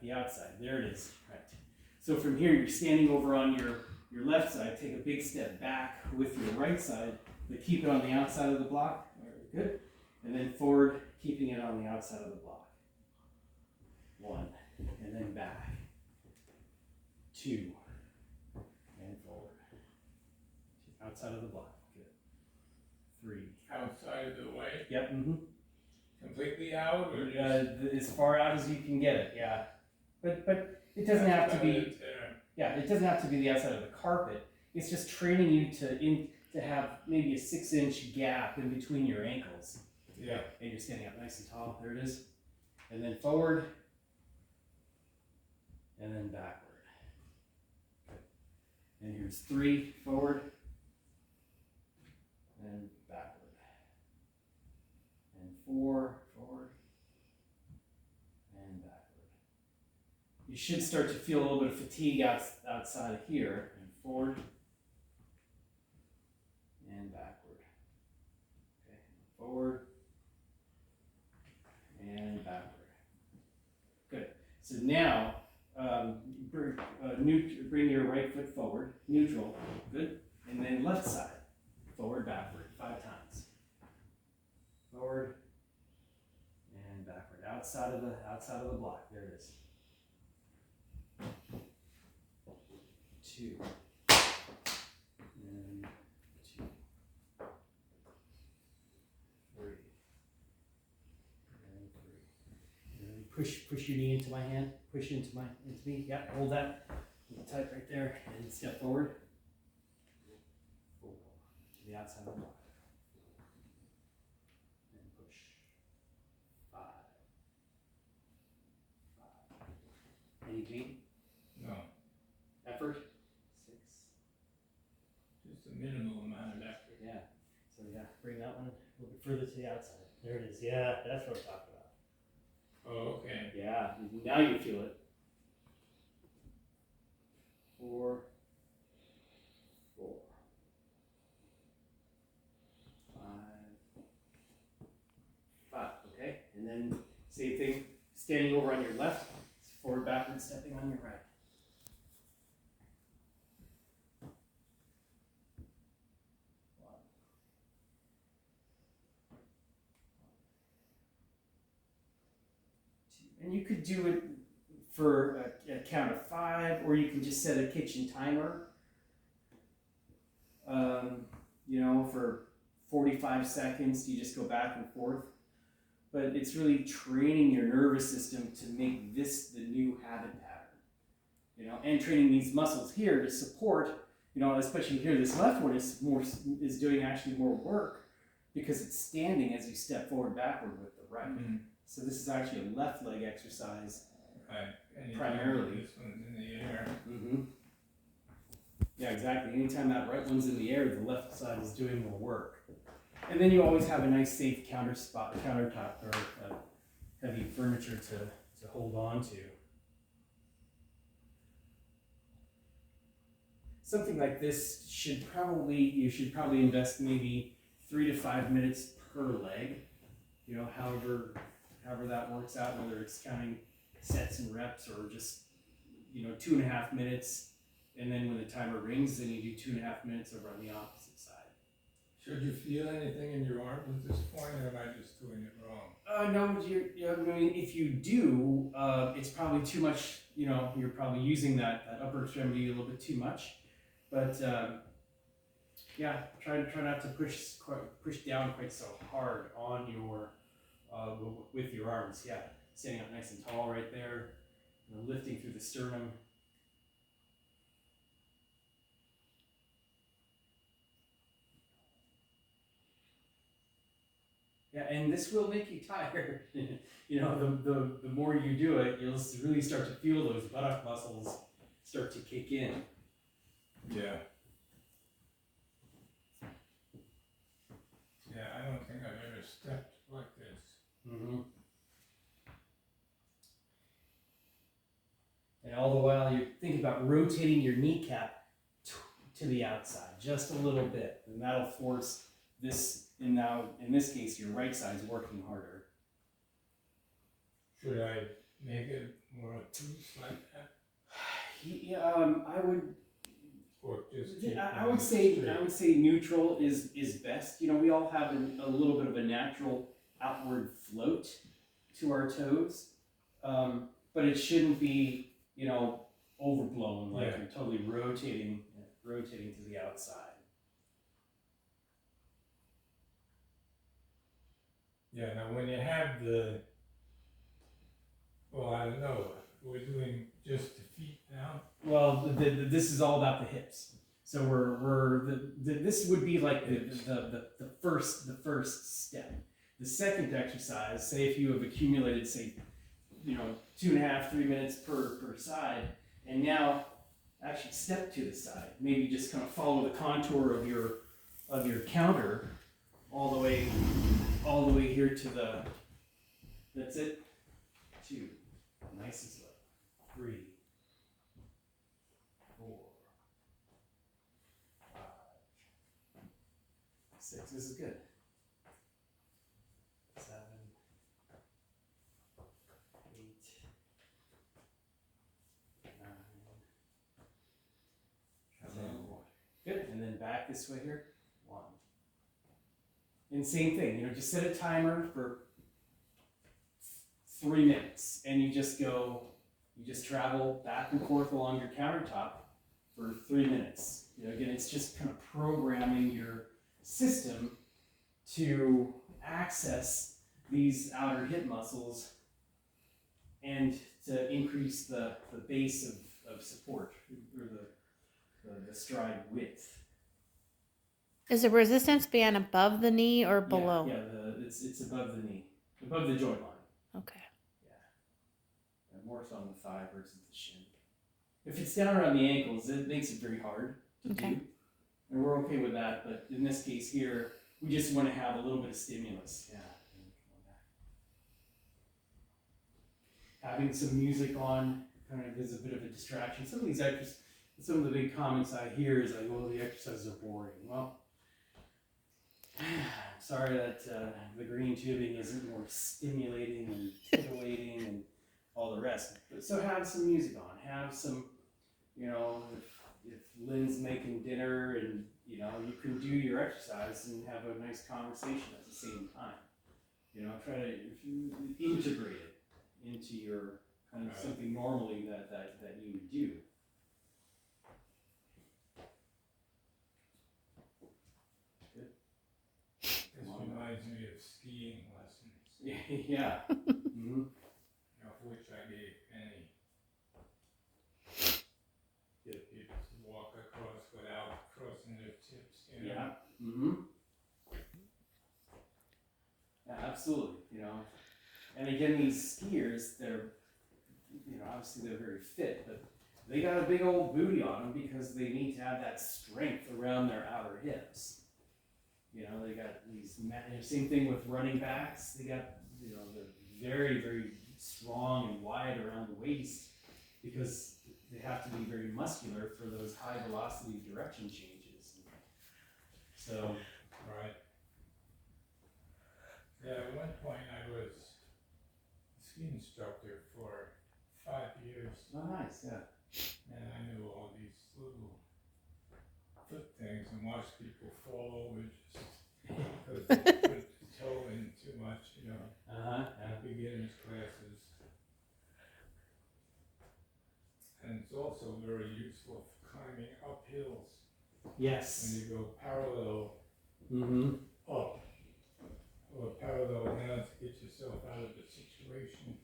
the outside. There it is. Right. So from here, you're standing over on your left side. Take a big step back with your right side, but keep it on the outside of the block. Very good. And then forward, keeping it on the outside of the block. 1, and then back. 2, and forward. Outside of the block. Good. 3. Outside of the way? Yep. Completely out, or just as far out as you can get it. Yeah. But it doesn't have to be. Yeah, it doesn't have to be the outside of the carpet. It's just training you to have maybe a 6-inch gap in between your ankles. Yeah. And you're standing up nice and tall. There it is. And then forward. And then backward. Good. And here's 3, forward. And backward. And 4, forward. And backward. You should start to feel a little bit of fatigue outside of here. And forward. And backward. Okay. Forward. And backward. Good. So now, bring your right foot forward, neutral, good, and then left side, forward, backward, 5 times. Forward and backward, outside of the block. There it is. 2 and 2, 3 and 3. And push your knee into my hand. Push into me. Yeah, hold that. Tight right there, and step forward. 4 to the outside of the block. And push. 5. Any pain? no, Effort? 6. just a minimal amount of effort. Yeah. So yeah, bring that one a little bit further to the outside. There it is. Yeah, that's what I'm talking about. Oh, okay. Yeah, now you feel it. 4, 4, 5. Okay, and then same thing. Standing over on your left, forward, backward, stepping on your right. 1. And you could do it for a count of 5, or you can just set a kitchen timer, for 45 seconds. You just go back and forth. But it's really training your nervous system to make this the new habit pattern, and training these muscles here to support, especially here, this left one is doing actually more work because it's standing as you step forward, backward with the right. Mm-hmm. So this is actually a left leg exercise. Right. And Primarily. this one's in the air. Mm-hmm. Yeah, exactly. Anytime that right one's in the air, the left side is doing more work. And then you always have a nice safe countertop or heavy furniture to hold on to. Something like this you should probably invest maybe 3 to 5 minutes per leg. However that works out, whether it's counting sets and reps or just 2.5 minutes, and then when the timer rings, then you do 2.5 minutes over on the opposite side. Should you feel anything in your arms at this point, or am I just doing it wrong? No, if you do, it's probably too much. You're probably using that upper extremity a little bit too much. But yeah, try not to push down quite so hard on your with your arms. Yeah, standing up nice and tall right there, lifting through the sternum. Yeah, and this will make you tired. The more you do it, you'll really start to feel those buttock muscles start to kick in. Yeah. Yeah, I don't think I've ever stepped like this. Mm-hmm. And all the while you're thinking about rotating your kneecap to the outside just a little bit, and that'll force this. And now, in this case, your right side's working harder. Should I make it more loose like that? I would. Or just keep I going would say straight? neutral is best. You know, we all have a little bit of a natural outward float to our toes, but it shouldn't be, you know, overblown like Yeah. you're totally rotating to the outside. Yeah, now when you have well, I don't know, we're doing just the feet now? Well, this is all about the hips. So this would be like the first step. The second exercise, say if you have accumulated, say, you know, 2.5, 3 minutes per side, and now actually step to the side. Maybe just kind of follow the contour of your counter all the way here to the. That's it. 2, nice and slow. 3, 4, 5, 6. This is good. 7, 8, 9. Good. And then back this way here. 1. And same thing, you know, just set a timer for 3 minutes, and you just travel back and forth along your countertop for 3 minutes. You know, again, it's just kind of programming your system to access these outer hip muscles and to increase the base of support, or the stride width. Is the resistance band above the knee or below? Yeah, it's above the knee, above the joint line. Okay. Yeah, more so on the thigh versus the shin. If it's down around the ankles, it makes it very hard to Okay. do, and we're okay with that. But in this case here, we just want to have a little bit of stimulus. Yeah. Having some music on kind of is a bit of a distraction. Some of the big comments I hear is like, "Well, the exercises are boring." Well, sorry that the green tubing isn't more stimulating and titillating and all the rest. But so have some music on. Have some, you know, if Lynn's making dinner and, you know, you can do your exercise and have a nice conversation at the same time. You know, try to integrate it into your kind of something normally that you would do. This reminds me of skiing lessons, Yeah. Mm-hmm. of which I gave Penny. Get people to walk across without crossing their tips, you know? Yeah. Mm-hmm. Yeah, absolutely. You know, and again, these skiers, they're, you know, obviously they're very fit, but they got a big old booty on them because they need to have that strength around their outer hips. You know, they got these, same thing with running backs. They got, you know, they're very, very strong and wide around the waist because they have to be very muscular for those high velocity direction changes. So. Right. Yeah, at one point I was a ski instructor for 5 years, Oh, nice, yeah. and I knew all these little foot things and watched people fall over just because they put the toe in too much, you know, at beginners classes. And it's also very useful for climbing up hills. Yes. When you go parallel Mm-hmm. up or parallel down to get yourself out of a situation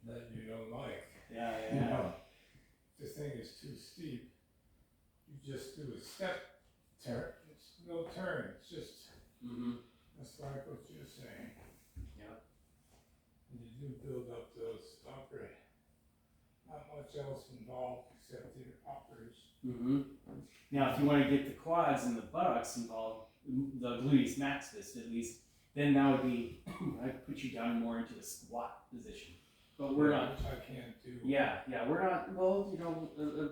that you don't like. Yeah, You yeah. know, if the thing is too steep, you just do a step turn. It's no turn. It's just, that's like what you're saying. Yep. And you do build up those upper, not much else involved except the uppers. Mm-hmm. Now, if you want to get the quads and the buttocks involved, the gluteus maximus at least, then that would be, I'd put you down more into a squat position. But we're not. Which I can't do. Yeah, we're not. Well, you know,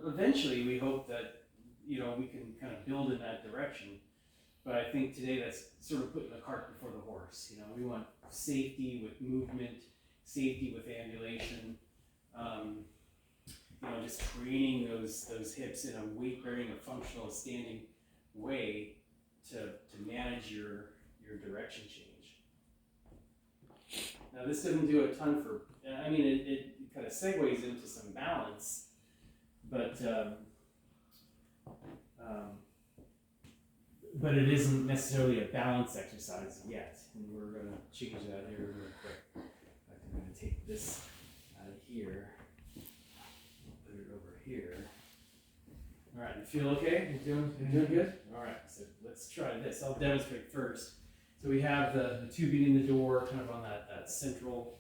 eventually we hope that, you know, we can kind of build in that direction. But I think today that's sort of putting the cart before the horse. You know, we want safety with movement, safety with ambulation. and just training those hips in a weight-bearing, a functional, standing way to manage your direction change. Now this doesn't do a ton for, I mean, it kind of segues into some balance, but it isn't necessarily a balance exercise yet, and we're going to change that here real quick. I'm going to take this out of here, put it over here. All right, you feel okay? You doing good? All right, so let's try this. I'll demonstrate first. So we have the tubing in the door, kind of on that central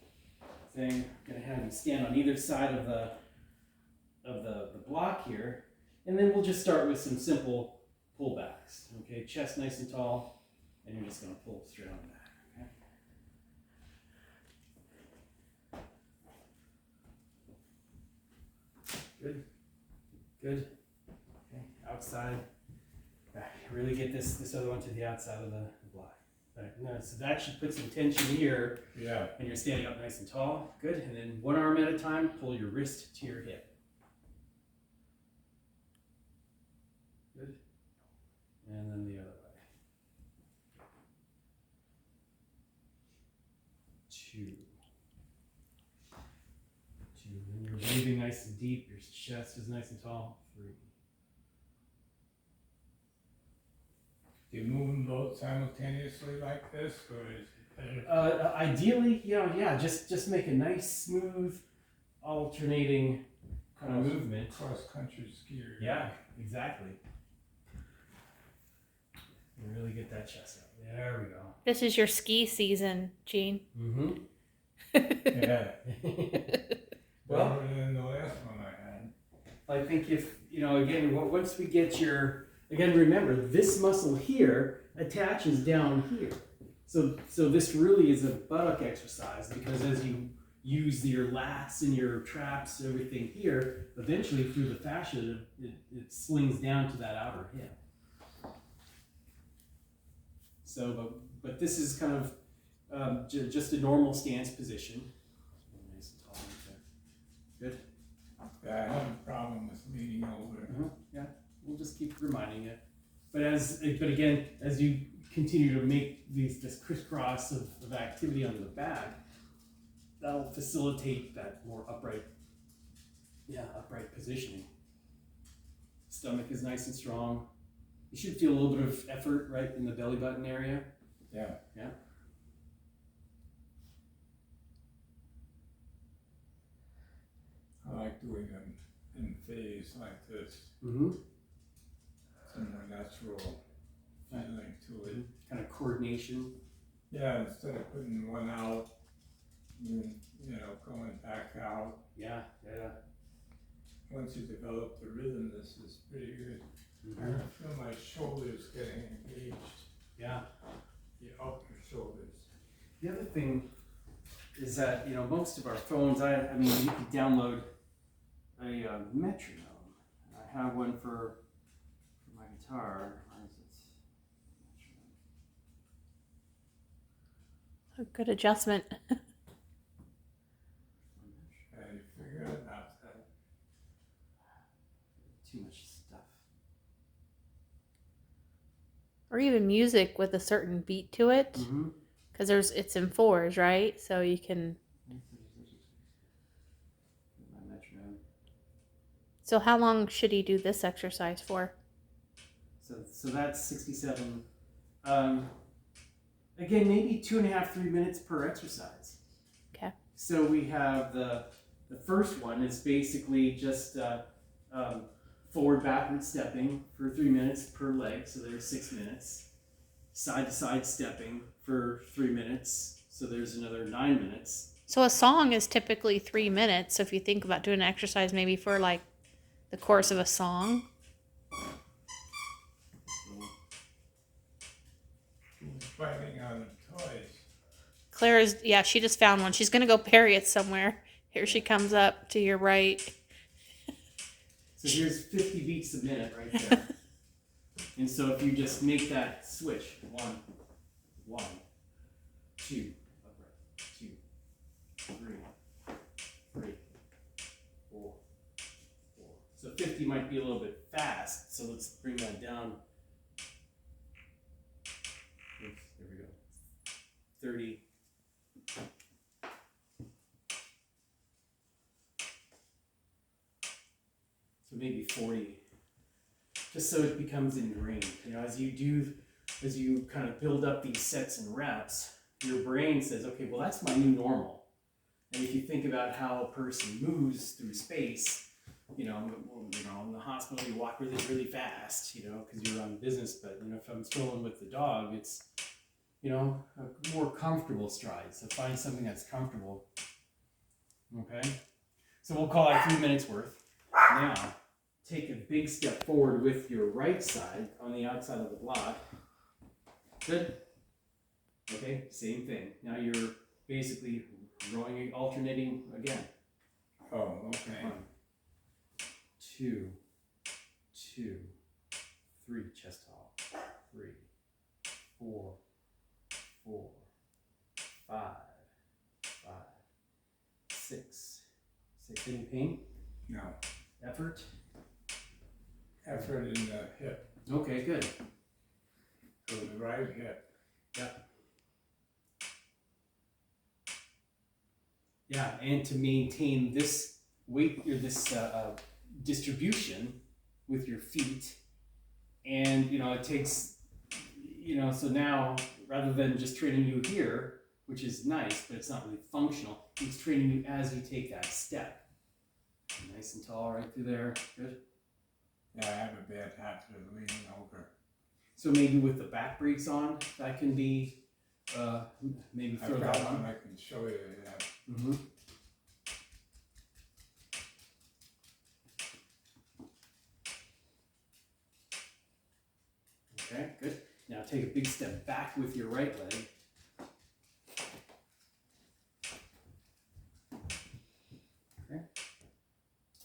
thing. I'm going to have you stand on either side of the block here, and then we'll just start with some simple pullbacks. Okay, chest nice and tall, and you're just going to pull straight on back. Okay. Good. Okay, outside, back. Really get this other one to the outside of the block. Right. No, so that should put some tension here. Yeah. And you're standing up nice and tall. Good. And then one arm at a time, pull your wrist to your hip. Good. And then the other way. 2. And you're breathing nice and deep. Your chest is nice and tall. 3. Do you move them both simultaneously like this, or is it better? Ideally, just make a nice, smooth, alternating kind of movement. Cross-country skier. Yeah, exactly. You really get that chest out. There we go. This is your ski season, Gene. Mm-hmm. Yeah. Well, better than the last one I had. I think if, again, once we get again, remember, this muscle here attaches down here. So this really is a buttock exercise, because as you use your lats and your traps, everything here, eventually through the fascia, it slings down to that outer hip. So, but this is kind of just a normal stance position. Nice and tall. Good. Yeah, I have a problem with leaning over. Yeah, we'll just keep reminding you. But again, as you continue to make this crisscross of activity on the back, that'll facilitate that more upright positioning. Stomach is nice and strong. You should feel a little bit of effort right in the belly button area. Yeah. Yeah. I like doing them in phase like this. Mm-hmm. Some more natural feeling to it. Kind of coordination. Yeah, instead of putting one out, and, going back out. Yeah. Once you develop the rhythm, this is pretty good. Mm-hmm. I feel my shoulders getting engaged. Yeah. The upper shoulders. The other thing is that, most of our phones, I mean, you can download a metronome. I have one for my guitar. Where is it? Metronome. A good adjustment. How do you figure out that? Too much stuff. Or even music with a certain beat to it. Mm-hmm. Because it's in 4s, right? So you can. My metronome. So how long should he do this exercise for? So that's 67. Again, maybe 2.5, 3 minutes per exercise. Okay. So we have the first one is basically just forward, backward stepping for 3 minutes per leg. So there's 6 minutes. Side to side stepping for 3 minutes. So there's another 9 minutes. So a song is typically 3 minutes. So if you think about doing an exercise maybe for like the course of a song. Who's biting on toys? Claire's, she just found one. She's going to go bury it somewhere. Here she comes up to your right. So here's 50 beats a minute right there. And so if you just make that switch, 1, 2, upright, 2, 3, 4, 4, 5, 50 might be a little bit fast, so let's bring that down. Oops, there we go. 30. So maybe 40. Just so it becomes ingrained. You know, as you kind of build up these sets and reps, your brain says, okay, well, that's my new normal. And if you think about how a person moves through space, you know, in the hospital, you walk really, really fast, you know, because you're on business. But, you know, if I'm strolling with the dog, it's, you know, a more comfortable stride. So find something that's comfortable. Okay? So we'll call that 3 minutes worth. Now, take a big step forward with your right side on the outside of the block. Good. Okay, same thing. Now you're basically rowing, alternating again. Oh, okay. 1, 2, 2, 3, chest tall. 3, 4, 4, 5, 5, 6. Any pain? No. Effort? Effort in the hip. Okay, good. So the right hip. Yep. Yeah, and to maintain this weight or this distribution with your feet, and you know it takes, you know, so now rather than just training you here, which is nice, but it's not really functional, it's training you as you take that step. Nice and tall right through there. Good. Yeah, I have a bad habit of leaning over. So maybe with the back brace on, that can be maybe throw I've that got on. one I can show you. Yeah. Mm-hmm. Okay, good. Now take a big step back with your right leg. Okay.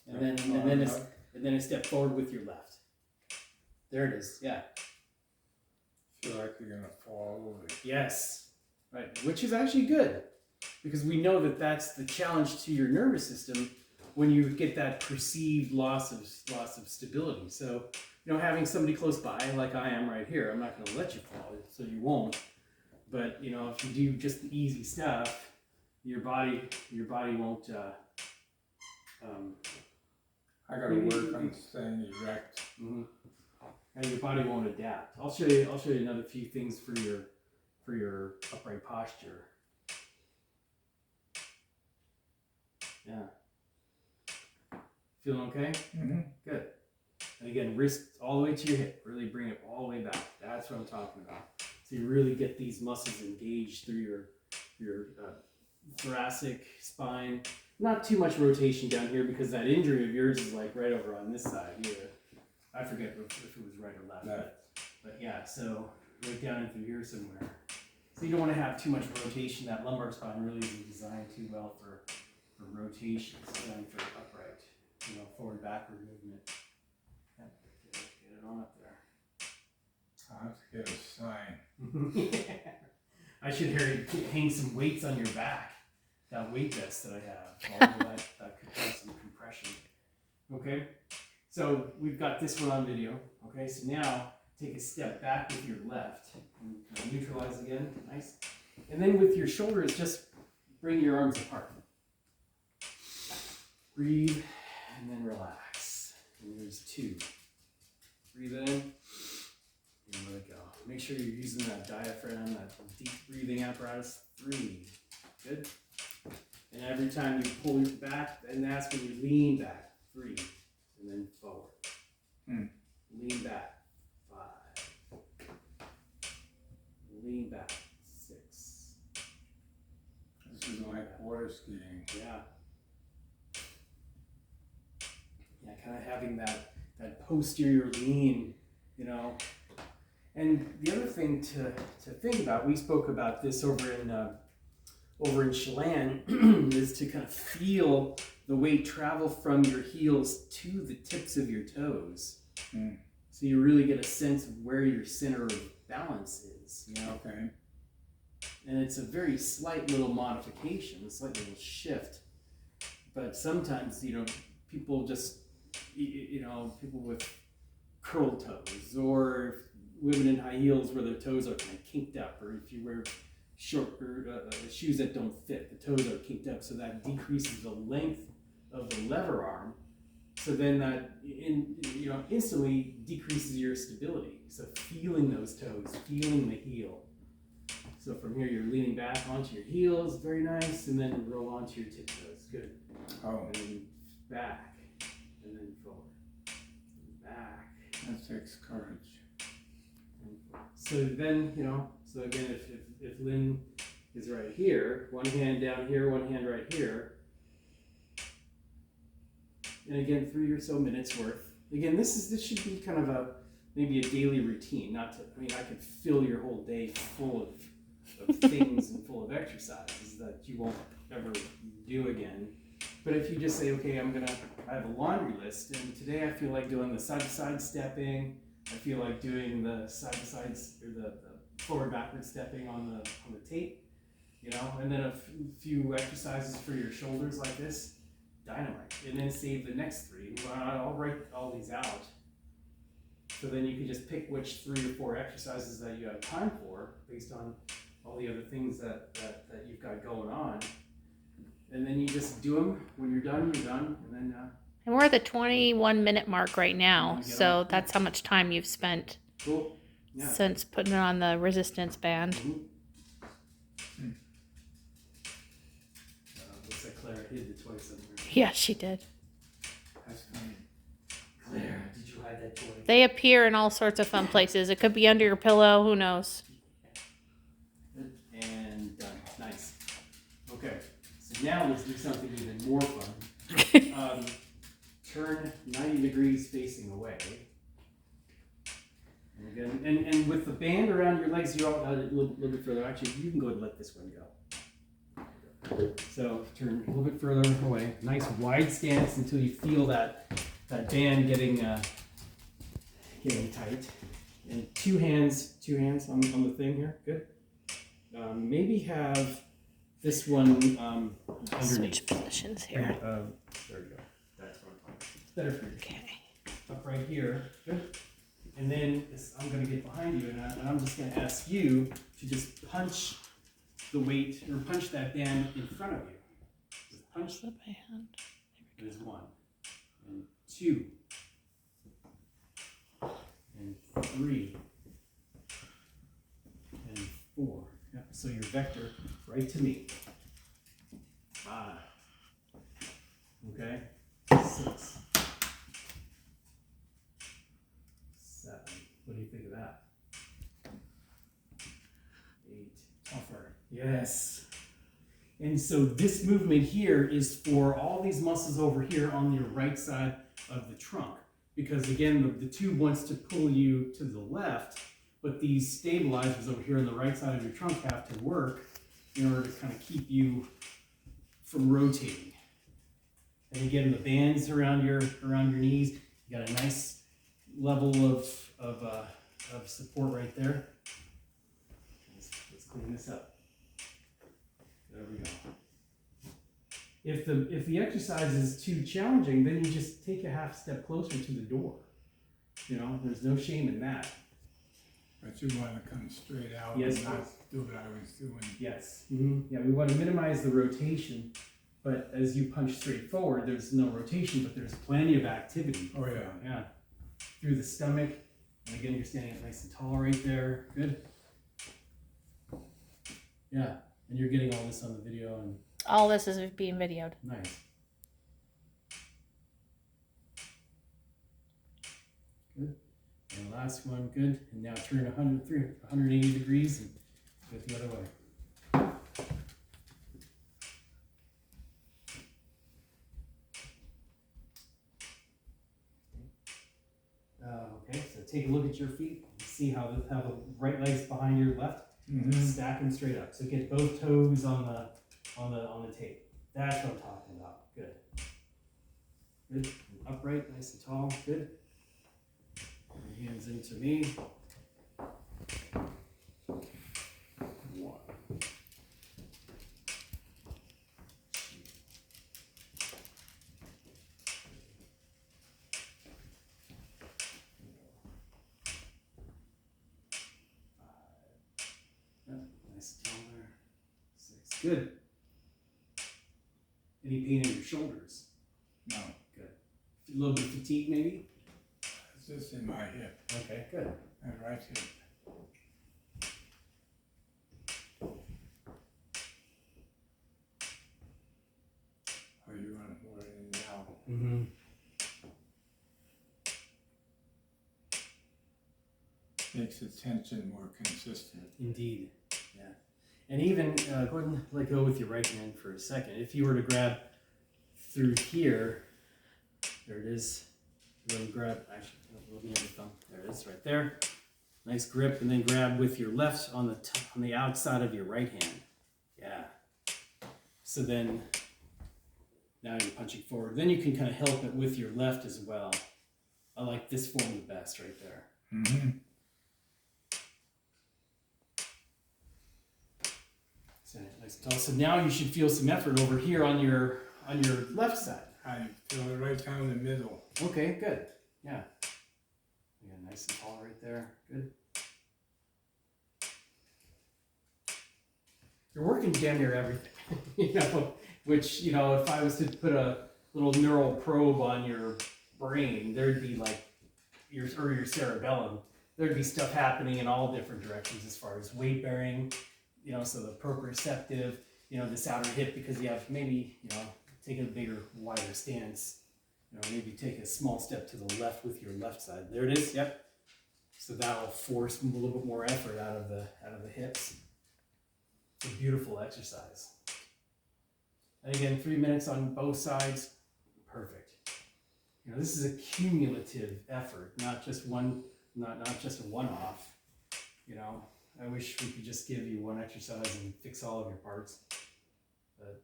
And then a step forward with your left. There it is. Yeah. Feel like you're gonna fall over. Yes. Right. Which is actually good, because we know that that's the challenge to your nervous system when you get that perceived loss of stability. So, you know, having somebody close by, like I am right here, I'm not going to let you fall, so you won't. But you know, if you do just the easy stuff, your body won't. I gotta work on staying erect. Mm-hmm. And your body won't adapt. I'll show you another few things for your upright posture. Yeah. Feeling okay? Mm-hmm. Good. And again, wrist all the way to your hip. Really bring it all the way back. That's what I'm talking about. So you really get these muscles engaged through your thoracic spine. Not too much rotation down here, because that injury of yours is like right over on this side here. I forget if it was right or left. But yeah, so right down in through here somewhere. So you don't want to have too much rotation. That lumbar spine really isn't designed too well for rotation. It's designed for upright, you know, forward backward movement. Yeah, get it on up there. I'll have to get a sign. Yeah. I should hang some weights on your back. That weight vest that I have. All of that could cause some compression. Okay, so we've got this one on video. Okay, so now take a step back with your left. And kind of neutralize again. Nice. And then with your shoulders, just bring your arms apart. Breathe and then relax. And there's 2. Breathe in and let it go. Make sure you're using that diaphragm, that deep breathing apparatus. 3. Good. And every time you pull your back, and that's when you lean back. 3. And then forward. Lean back. 5. Lean back. 6. This is like water skiing. Yeah. Yeah, kind of having that posterior lean, you know. And the other thing to think about, we spoke about this over in Chelan, is to kind of feel the weight travel from your heels to the tips of your toes. So you really get a sense of where your center of balance is, you know. Okay. And it's a very slight little modification, a slight little shift. But sometimes, you know, people just you know, people with curled toes, or women in high heels where their toes are kind of kinked up, or if you wear short shoes that don't fit, the toes are kinked up, so that decreases the length of the lever arm. So then that instantly decreases your stability. So feeling those toes, feeling the heel. So from here you're leaning back onto your heels, very nice, and then roll onto your tiptoes. Good. Oh, And then back, and then forward, and back. that takes courage. So then, so again, if Lynn is right here, one hand down here, one hand right here, and again, 3 or so minutes worth. Again, this should be kind of maybe a daily routine. I could fill your whole day full of things and full of exercises that you won't ever do again. But if you just say, okay, I have a laundry list, and today I feel like doing the side-to-side stepping. I feel like doing the side-to-side or the forward-backward stepping on the tape, and then a few exercises for your shoulders like this, dynamite, and then save the next 3. I'll write all these out, so then you can just pick which 3 or 4 exercises that you have time for based on all the other things that you've got going on, and then you just do them. When you're done, and then. And we're at the 21-minute mark right now, Yeah. so that's how much time you've spent Cool. Yeah. since putting it on the resistance band. Mm-hmm. Looks like Claire hid the toy somewhere. Yeah, she did. That's funny. Claire, did you hide that toy? They appear in all sorts of fun places. It could be under your pillow, who knows? And done. Nice. Okay, so now let's do something even more fun. Turn 90 degrees facing away. And again, and with the band around your legs, you're a little bit further. Actually, you can go ahead and let this one go. So turn a little bit further away. Nice wide stance until you feel that band getting tight. And two hands on the thing here. Good. Maybe have this one underneath. Switch positions here. There we go. That's what I'm talking. It's better for you. Okay. Up right here. Good. And then I'm going to get behind you, and I'm just going to ask you to just punch the weight, or punch that band in front of you. Just punch Flip my hand. There's 1, and 2, and 3, and 4. Yep. So your vector right to me. 5. Okay. 6. 7. What do you think of that? 8. Tougher. Yes. And so this movement here is for all these muscles over here on your right side of the trunk. Because again, the tube wants to pull you to the left, but these stabilizers over here on the right side of your trunk have to work in order to kind of keep you from rotating. And again, the bands around your knees, you got a nice level of support right there. Let's clean this up. There we go. If the exercise is too challenging, then you just take a half step closer to the door. There's no shame in that. But you want to come straight out Yes, and not do what I was doing. Yes. Mm-hmm. Yeah, we want to minimize the rotation, but as you punch straight forward, there's no rotation, but there's plenty of activity. Oh, yeah. Yeah. Through the stomach. And again, you're standing up nice and tall right there. Good. Yeah. And you're getting all this on the video, and All this is being videoed. nice. Good. And the last one, good. And now turn 180 degrees and go the other way. Okay, so take a look at your feet. See how the right leg's behind your left. Mm-hmm. Stack them straight up. So get both toes on the tape. That's what I'm talking about. Good. Good. And upright, nice and tall. Good. Your hands into me. 1. 2. Nice and tall there. 6. Good. Any pain in your shoulders? No, Good. A little bit of fatigue maybe? it's just in my hip, Okay, good. my right hip. Are you on more in now? Mm-hmm. Makes the tension more consistent. Indeed. Yeah. And even, go ahead and let go with your right hand for a second. If you were to grab through here, there it is. Go ahead and grab, actually, a little near the thumb. There it is, right there. Nice grip, and then grab with your left on the outside of your right hand. Yeah. So then, now you're punching forward. Then you can kind of help it with your left as well. I like this form the best right there. Mm-hmm. So nice and tall. So now you should feel some effort over here on your left side. I feel it right down the middle. Okay, good. Yeah. Yeah, nice and tall right there. Good. You're working damn near everything. You know, which, you know, if I was to put a little neural probe on your brain, there'd be like your cerebellum. There'd be stuff happening in all different directions as far as weight bearing, you know, so the proprioceptive, you know, this outer hip, because you have maybe, you know, take a bigger, wider stance. You know, maybe take a small step to the left with your left side. There it is. Yep. So that'll force a little bit more effort out of the hips. It's a beautiful exercise. And again, 3 minutes on both sides. Perfect. You know, this is a cumulative effort, not just one, not just a one-off. You know, I wish we could just give you one exercise and fix all of your parts. But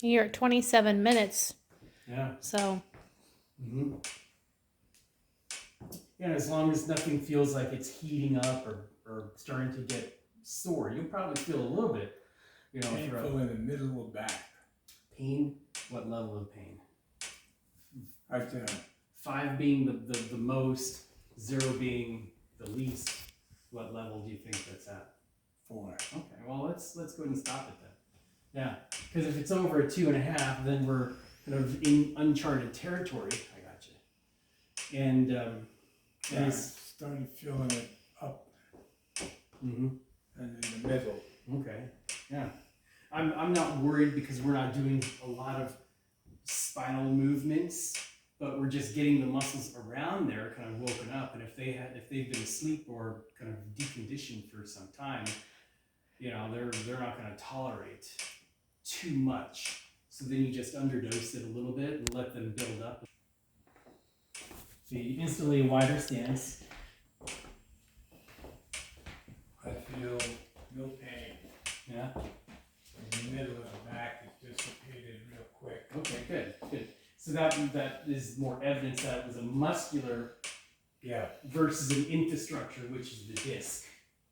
You're at 27 minutes, yeah. so Mm-hmm. Yeah, as long as nothing feels like it's heating up or starting to get sore, you'll probably feel a little bit, you know, Painful in the middle of back. pain. What level of pain? Right there. 5 being the most, 0 being the least. What level do you think that's at? 4. Okay, well let's go ahead and stop it then. Yeah, because if it's over a 2.5, then we're kind of in uncharted territory. I got you. And Yeah, I started feeling it up mm-hmm. and in the middle. Okay, yeah. I'm not worried because we're not doing a lot of spinal movements, but we're just getting the muscles around there kind of woken up. And if they've been asleep or kind of deconditioned for some time, you know, they're not going to tolerate too much. So then you just underdose it a little bit and let them build up. So you instantly a wider stance. I feel no pain. Yeah. In the middle of the back, it dissipated real quick. Okay, good. So that is more evidence that it was a muscular versus an infrastructure, which is the disc.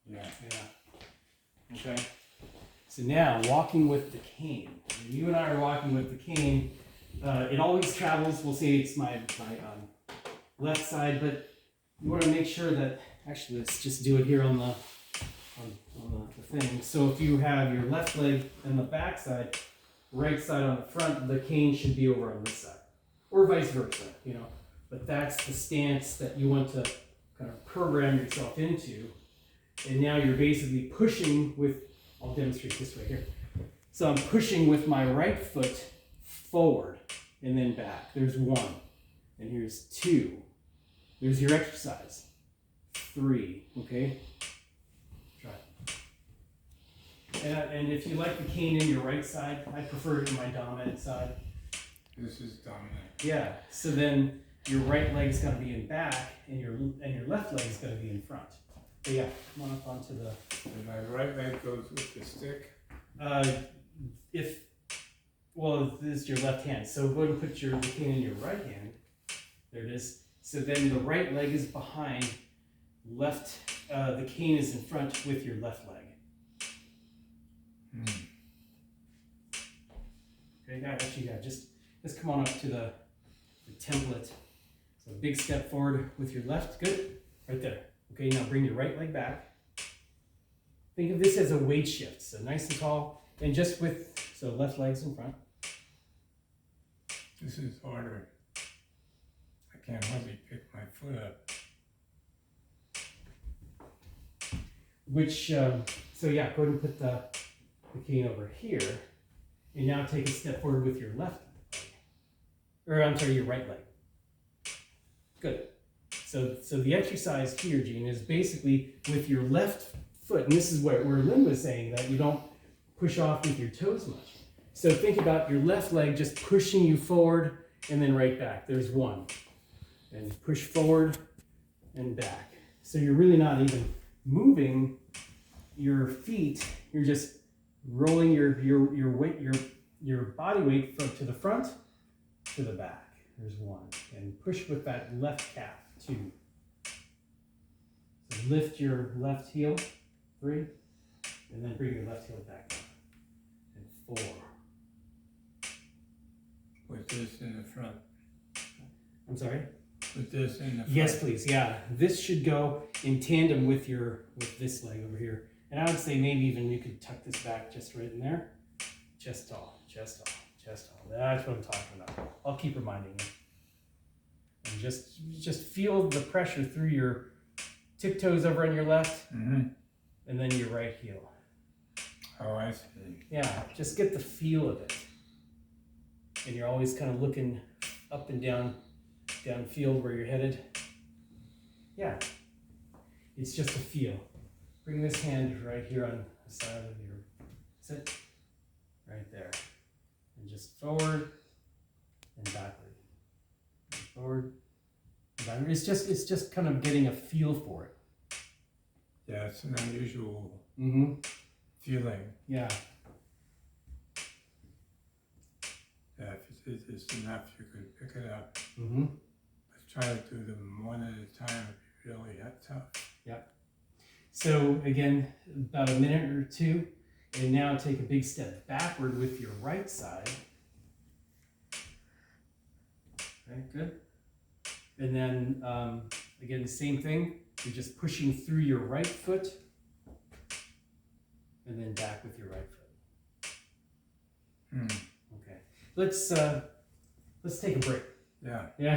Yeah. Yeah. Okay. So now, walking with the cane. You and I are walking with the cane. It always travels. We'll say it's my left side, but you want to make sure that, actually, let's just do it here on the thing. So if you have your left leg on the back side, right side on the front, the cane should be over on this side, or vice versa, you know. But that's the stance that you want to kind of program yourself into. And now you're basically pushing with, I'll demonstrate this way here. So I'm pushing with my right foot forward and then back. There's 1. And here's 2. There's your exercise. 3, okay? Try it. And if you like the cane in your right side, I prefer it in my dominant side. This is dominant. Yeah, so then your right leg's gonna be in back and your left leg's gonna be in front. But yeah, come on up onto the... And my right leg goes with the stick. This is your left hand. So go ahead and put the cane in your right hand. There it is. So then the right leg is behind, the cane is in front with your left leg. Okay, yeah, just come on up to the template. So big step forward with your left, good, right there. Okay, now bring your right leg back. think of this as a weight shift. So nice and tall, and just so left leg's in front. This is harder. I can't hardly pick my foot up. So yeah, go ahead and put the cane over here, and now take a step forward with your left leg. Or I'm sorry, your right leg. Good. So the exercise here, Gene, is basically with your left foot, and this is where Lynn was saying that you don't push off with your toes much. So think about your left leg just pushing you forward and then right back. There's one. And push forward and back. So you're really not even moving your feet. You're just rolling your weight, your body weight to the front, to the back. There's one. And push with that left calf, 2. So lift your left heel, 3. And then bring your left heel back up. And 4. With this in the front. I'm sorry? With this in the front. Yes, please. Yeah. This should go in tandem with this leg over here. And I would say maybe even you could tuck this back just right in there. Chest tall, chest tall, chest tall. That's what I'm talking about. I'll keep reminding you. And just feel the pressure through your tiptoes over on your left, Mm-hmm. and then your right heel. Oh, I see. Yeah, just get the feel of it. And you're always kind of looking up and downfield where you're headed. Yeah, it's just a feel. Bring this hand right here on the side of your sit, right there, and just forward and backward, and forward and backward. It's just kind of getting a feel for it. Yeah, it's an unusual feeling. Yeah. Yeah, if it's enough, you can pick it up. Mm-hmm. But try to do them one at a time if you really have tough. Yep. So again, about a minute or 2, and now take a big step backward with your right side. Okay, good. And then again, the same thing. You're just pushing through your right foot, and then back with your right foot. Mm. Okay. Let's take a break. Yeah. Yeah.